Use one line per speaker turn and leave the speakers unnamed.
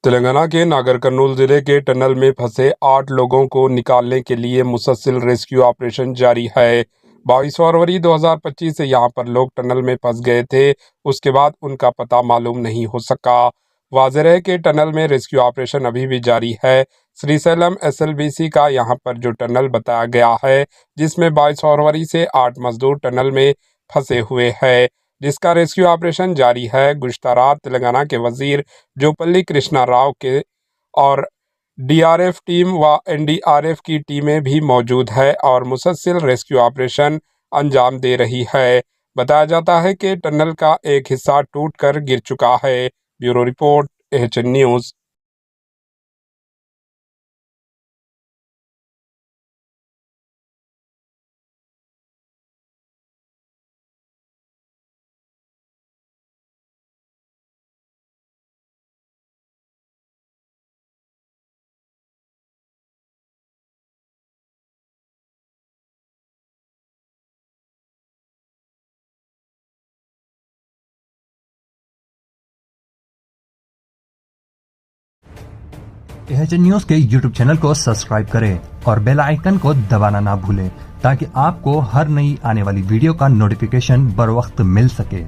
तेलंगाना के नागर कर्नूल जिले के टनल में फंसे 8 लोगों को निकालने के लिए मुसलसल रेस्क्यू ऑपरेशन जारी है। 22 फरवरी 2025 से यहां पर लोग टनल में फंस गए थे। उसके बाद उनका पता मालूम नहीं हो सका। वाज़ेह है कि टनल में रेस्क्यू ऑपरेशन अभी भी जारी है। श्रीशैलम एसएलबीसी का यहां पर जो टनल बताया गया है, जिसमें 22 फरवरी से 8 मजदूर टनल में फंसे हुए हैं, जिसका रेस्क्यू ऑपरेशन जारी है। गुज़श्ता रात तेलंगाना के वजीर जोपल्ली कृष्णा राव के और डीआरएफ टीम व एनडीआरएफ की टीमें भी मौजूद है और मुसलसल रेस्क्यू ऑपरेशन अंजाम दे रही है। बताया जाता है कि टनल का एक हिस्सा टूटकर गिर चुका है। Bureau report, AHN news.
AHN news के यूट्यूब चैनल को सब्सक्राइब करें और बेल आइकन को दबाना ना भूलें ताकि आपको हर नई आने वाली वीडियो का नोटिफिकेशन बर वक्त मिल सके।